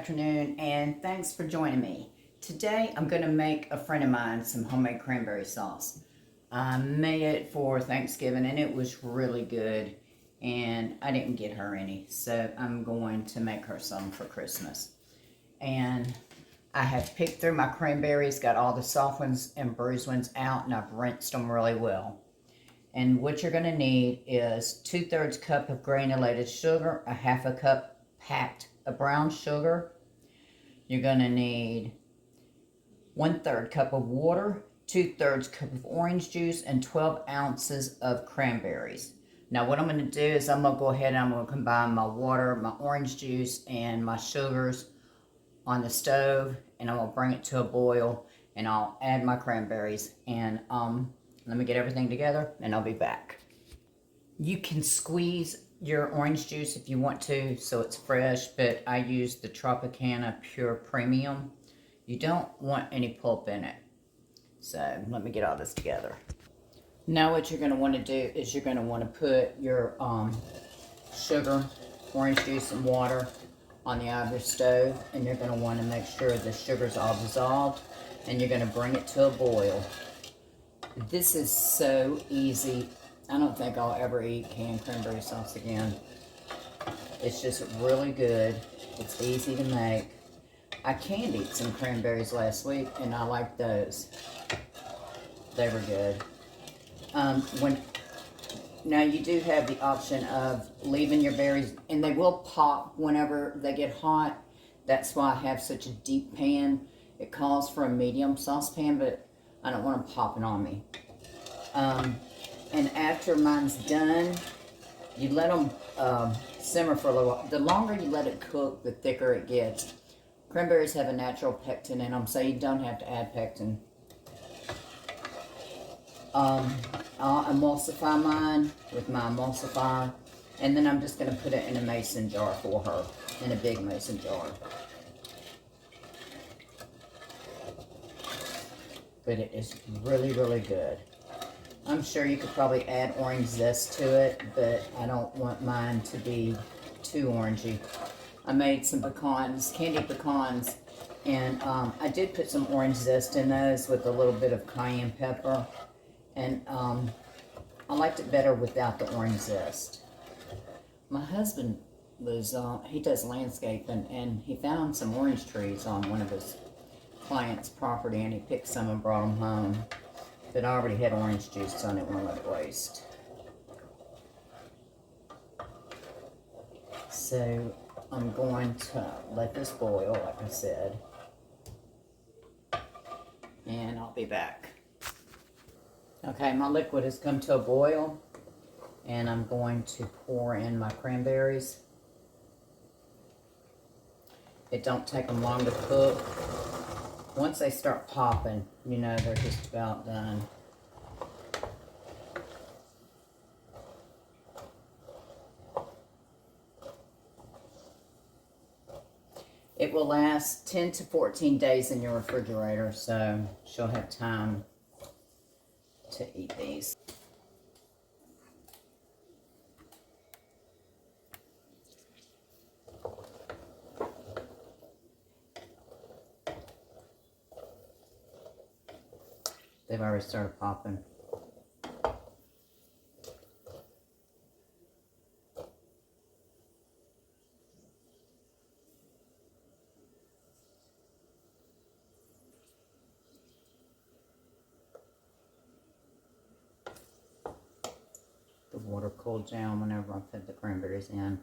afternoon, and thanks for joining me. Today I'm going to make a friend of mine some homemade cranberry sauce. I made it for Thanksgiving and it was really good, and I didn't get her any, so I'm going to make her some for Christmas. And I have picked through my cranberries, got all the soft ones and bruised ones out, and I've rinsed them really well. And what you're going to need is 2/3 cup of granulated sugar, a 1/2 cup packed of brown sugar. You're going to need 1/3 cup of water, 2/3 cup of orange juice, and 12 ounces of cranberries. Now what I'm going to do is I'm going to go ahead and I'm going to combine my water, my orange juice, and my sugars on the stove, and I'm going to bring it to a boil, and I'll add my cranberries, and let me get everything together and I'll be back. You can squeeze your orange juice if you want to so it's fresh, but I use the Tropicana Pure Premium. You don't want any pulp in it. So let me get all this together. Now what you're going to want to do is you're going to want to put your sugar, orange juice, and water on the eye of your stove, and you're going to want to make sure the sugar's all dissolved, and you're going to bring it to a boil. This is so easy. I don't think I'll ever eat canned cranberry sauce again. It's just really good. It's easy to make. I candied some cranberries last week, and I like those. They were good. Now you do have the option of leaving your berries, and they will pop whenever they get hot. That's why I have such a deep pan. It calls for a medium saucepan, but I don't want them popping on me. And after mine's done, you let them simmer for a little while. The longer you let it cook, the thicker it gets. Cranberries have a natural pectin in them, so you don't have to add pectin. I'll emulsify mine with my emulsifier, and then I'm just going to put it in a mason jar for her, in a big mason jar. But it is really, really good. I'm sure you could probably add orange zest to it, but I don't want mine to be too orangey. I made some pecans, candied pecans, and I did put some orange zest in those with a little bit of cayenne pepper, and I liked it better without the orange zest. My husband was, he does landscaping, and he found some orange trees on one of his client's property, and he picked some and brought them home. But I already had orange juice, so I didn't want to let it waste. So I'm going to let this boil, like I said, and I'll be back. Okay, my liquid has come to a boil, and I'm going to pour in my cranberries. It don't take them long to cook. Once they start popping, you know they're just about done. It will last 10 to 14 days in your refrigerator, so she'll have time to eat these. They've already started popping. The water cooled down whenever I put the cranberries in.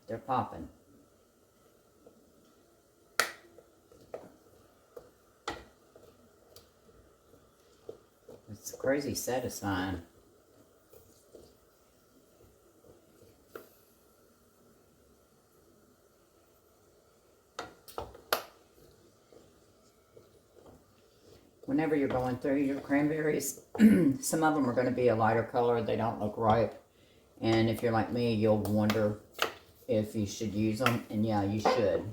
They're popping. It's crazy satisfying. Whenever you're going through your cranberries, some of them are going to be a lighter color. They don't look ripe. And if you're like me, you'll wonder if you should use them. And yeah, you should.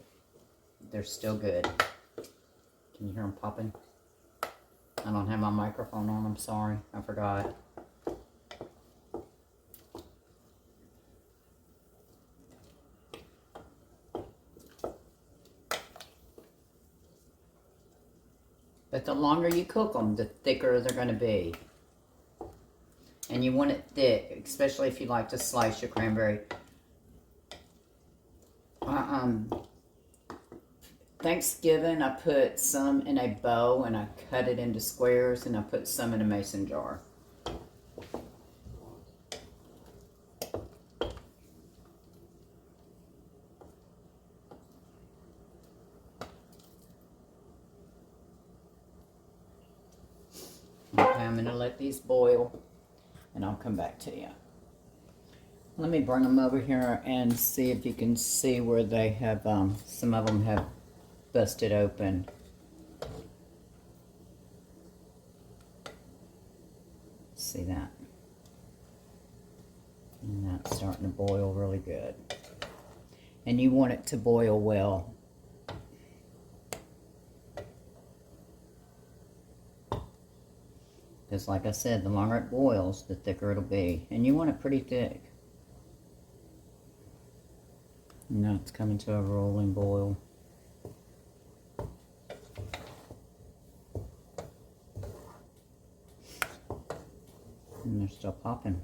They're still good. Can you hear them popping? I don't have my microphone on. I'm sorry. I forgot. But the longer you cook them, the thicker they're going to be. And you want it thick, especially if you like to slice your cranberry. Thanksgiving, I put some in a bowl and I cut it into squares, and I put some in a mason jar. Okay, I'm going to let these boil, and I'll come back to you. Let me bring them over here and see if you can see where they have, some of them have busted open. See that? And that's starting to boil really good. And you want it to boil well. Because like I said, the longer it boils, the thicker it'll be. And you want it pretty thick. Now it's coming to a rolling boil. And they're still popping.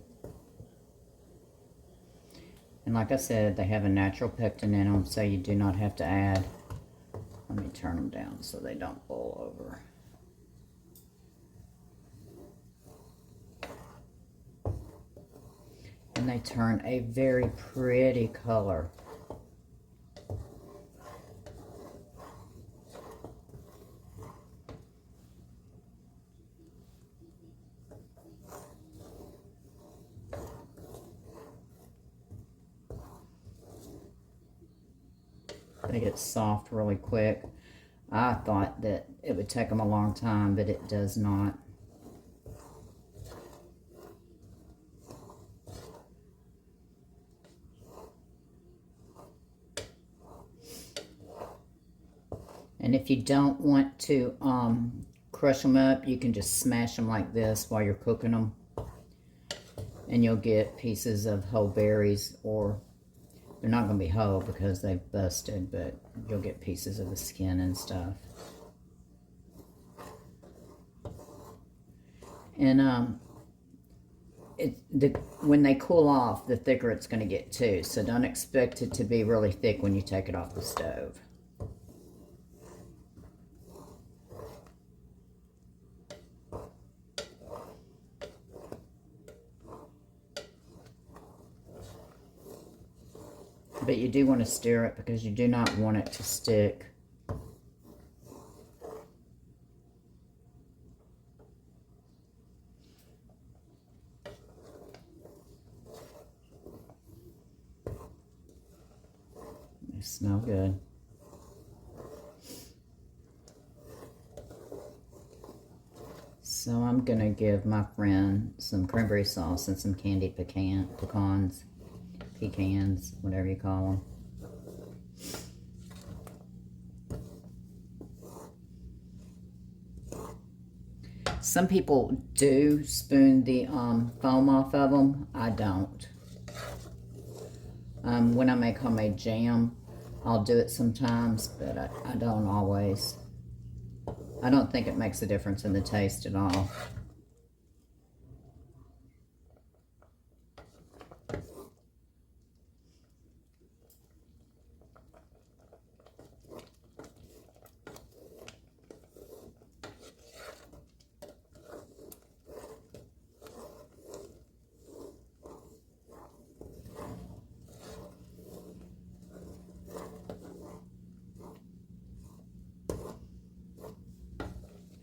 And like I said, they have a natural pectin in them, so you do not have to add. Let me turn them down so they don't boil over. And they turn a very pretty color. They get soft really quick. I thought that it would take them a long time, but it does not. And if you don't want to crush them up, you can just smash them like this while you're cooking them. And you'll get pieces of whole berries, or they're not going to be whole because they've busted, but you'll get pieces of the skin and stuff. And when they cool off, the thicker it's going to get too. So don't expect it to be really thick when you take it off the stove. But you do want to stir it because you do not want it to stick. They smell good. So I'm going to give my friend some cranberry sauce and some candied pecans, whatever you call them. Some people do spoon the foam off of them. I don't. When I make homemade jam, I'll do it sometimes, but I don't always. I don't think it makes a difference in the taste at all.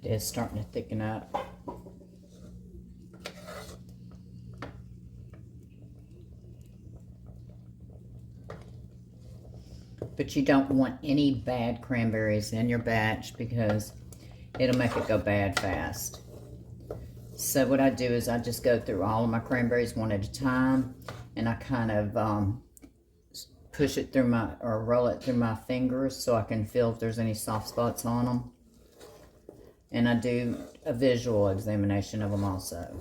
It is starting to thicken up. But you don't want any bad cranberries in your batch because it'll make it go bad fast. So what I do is I just go through all of my cranberries one at a time, and I kind of push it through or roll it through my fingers so I can feel if there's any soft spots on them. And I do a visual examination of them also.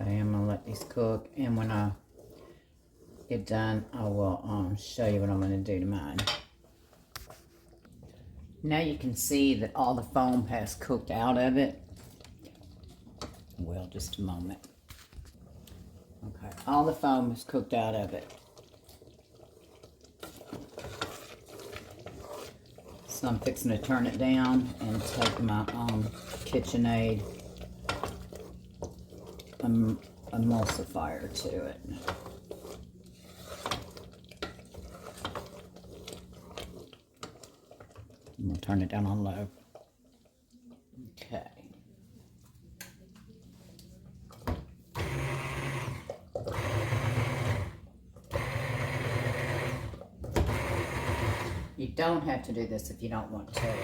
Okay, I'm gonna let these cook, and when I get done, I will show you what I'm gonna do to mine. Now you can see that all the foam has cooked out of it. Well, just a moment. Okay, all the foam is cooked out of it. So I'm fixing to turn it down and take my KitchenAid emulsifier to it. I'm gonna turn it down on low. Okay. You don't have to do this if you don't want to.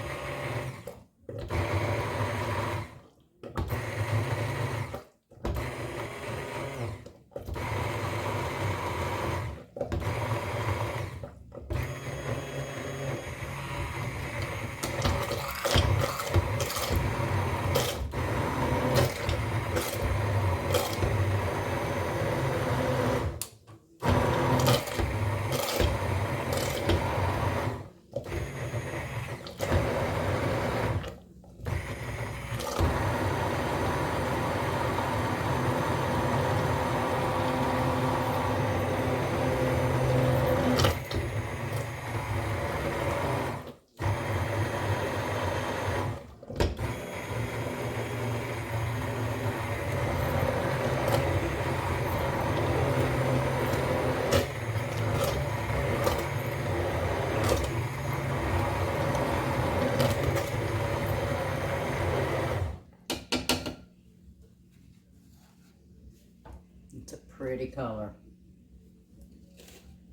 It's a pretty color.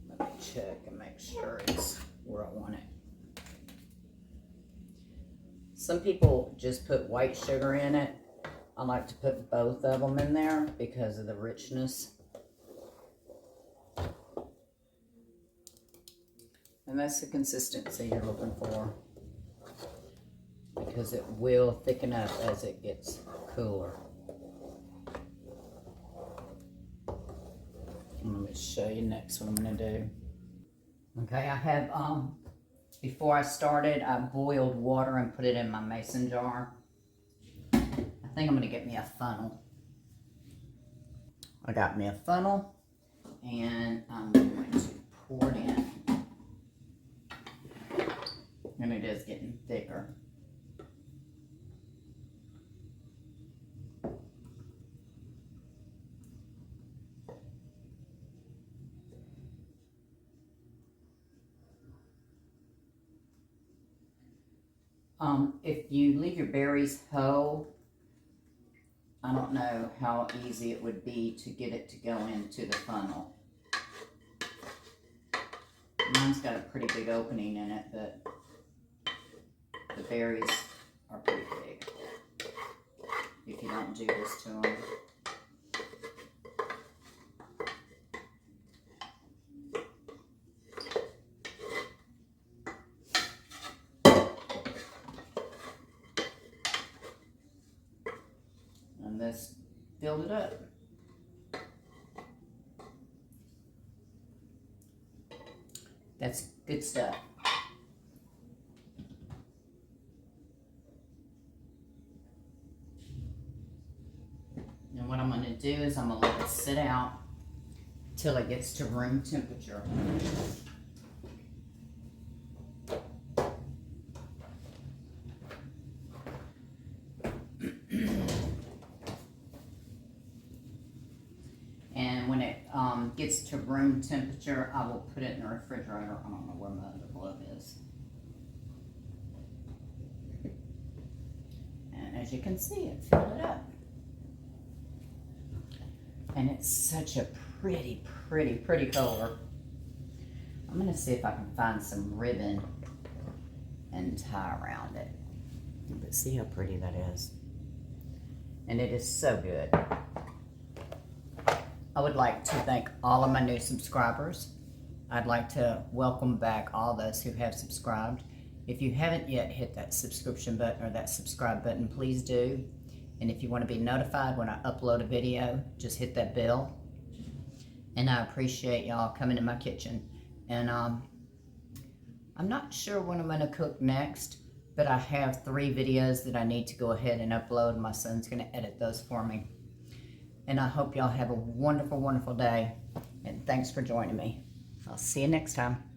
Let me check and make sure it's where I want it. Some people just put white sugar in it. I like to put both of them in there because of the richness. And that's the consistency you're looking for, because it will thicken up as it gets cooler. Let me show you next what I'm going to do. Okay, I have, before I started, I boiled water and put it in my mason jar. I think I'm going to get me a funnel. I got me a funnel, and I'm going to pour it in. And it is getting thicker. If you leave your berries whole, I don't know how easy it would be to get it to go into the funnel. Mine's got a pretty big opening in it, but the berries are pretty big if you don't do this to them. And this filled it up. That's good stuff. And what I'm going to do is I'm going to let it sit out till it gets to room temperature. And when it gets to room temperature, I will put it in the refrigerator. I don't know where my other glove is. And as you can see, it filled it up. And it's such a pretty, pretty, pretty color. I'm going to see if I can find some ribbon and tie around it. But see how pretty that is. And it is so good. I would like to thank all of my new subscribers. I'd like to welcome back all those who have subscribed. If you haven't yet hit that subscription button or that subscribe button, please do. And if you want to be notified when I upload a video, just hit that bell. And I appreciate y'all coming to my kitchen. And I'm not sure what I'm going to cook next, but I have 3 videos that I need to go ahead and upload. My son's going to edit those for me. And I hope y'all have a wonderful, wonderful day. And thanks for joining me. I'll see you next time.